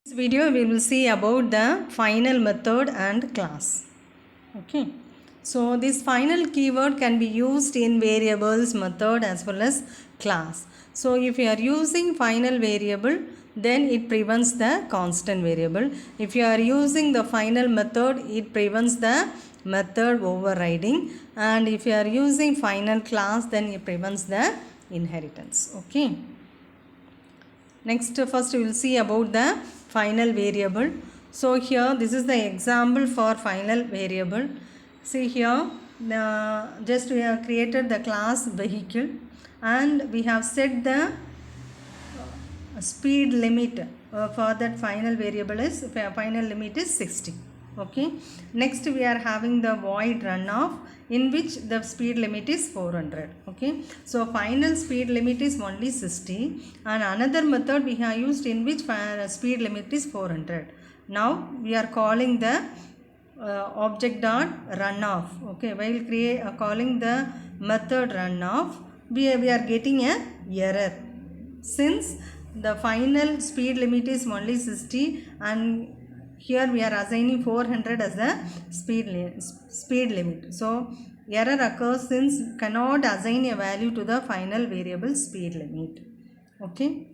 This video we will see about the final method and class. Okay. So this final keyword can be used in variables, method as well as class. So if you are using final variable, then it prevents the constant variable. If you are using the final method, it prevents the method overriding. And if you are using final class, then it prevents the inheritance. Okay. Next, first we will see about the final variable. So here this is the example for final variable. See here, just we have created the class vehicle and we have set the speed limit for that final variable is final limit is 60. Okay, next we are having the void runoff in which the speed limit is 400. Okay, so final speed limit is only 60 and another method we have used in which speed limit is 400. Now we are calling the object dot runoff. Okay, while calling the method runoff, we are getting a error since the final speed limit is only 60 and here we are assigning 400 as the speed limit. So error occurs since cannot assign a value to the final variable speed limit. Okay.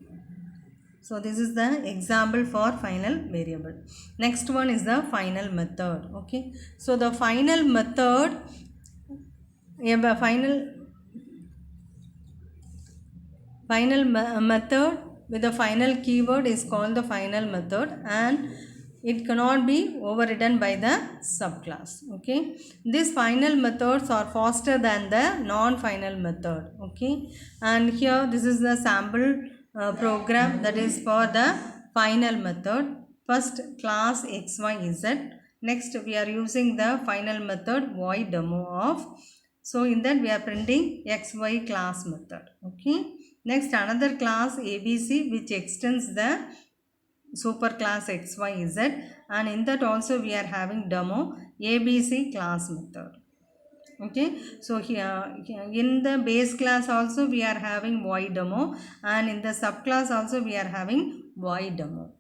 So this is the example for final variable. Next one is the final method. Okay. So the final method, final method with the final keyword is called the final method and it cannot be overridden by the subclass. Okay, these final methods are faster than the non-final method. Okay, and here this is the sample program that is for the final method. First class xyz, next we are using the final method void demo of. So in that we are printing xy class method. Okay, next another class ABC which extends the superclass xyz and in that also we are having demo ABC class method. Okay, so here in the base class also we are having void demo and in the subclass also we are having void demo.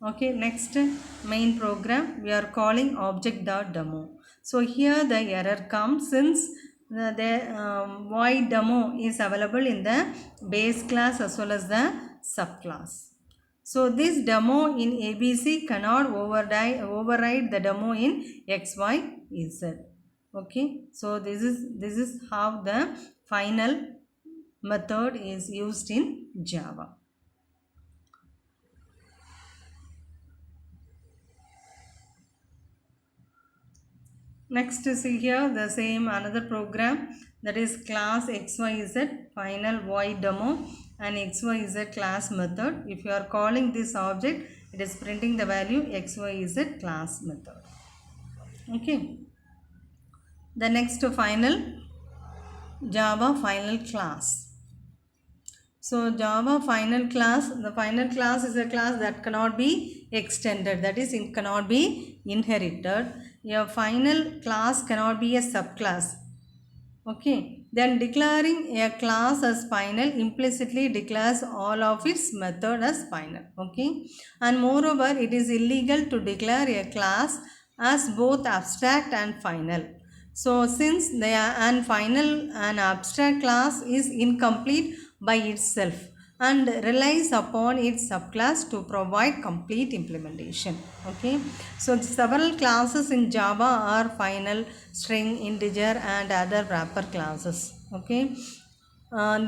Okay, next main program we are calling object.demo. So here the error comes since the void demo is available in the base class as well as the subclass. So this demo in ABC cannot override the demo in XYZ. Okay, so this is how the final method is used in Java. Next see here the same another program that is class xyz final void demo and xyz class method. If you are calling this object, it is printing the value xyz class method. Okay. The next final Java final class. So Java final class, the final class is a class that cannot be extended, that is it cannot be inherited. A final class cannot be a subclass. Okay, then declaring a class as final implicitly declares all of its method as final. Okay, and moreover it is illegal to declare a class as both abstract and final. So since an final and abstract class is incomplete by itself and relies upon its subclass to provide complete implementation. Okay, so several classes in Java are final, string, integer and other wrapper classes. Okay,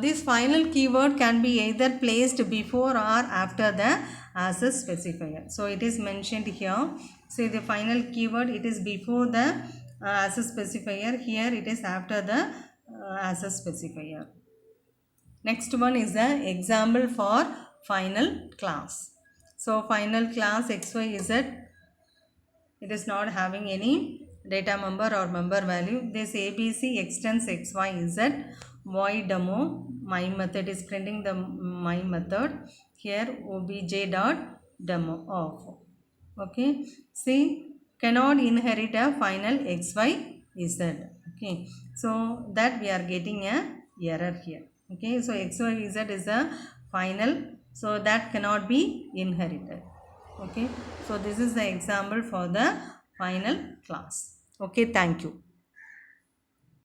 this final keyword can be either placed before or after the access specifier. So it is mentioned here. Say the final keyword, it is before the access specifier. Here it is after the access specifier. Next one is the example for final class. So final class xyz, it is not having any data member or member value. This ABC extends xyz void demo. My method is printing the my method. Here obj dot demo of. Okay. See, cannot inherit a final xyz. Okay. So that we are getting a error here. Okay, so xyz is a final, so that cannot be inherited. Okay, so this is the example for the final class. Okay, thank you.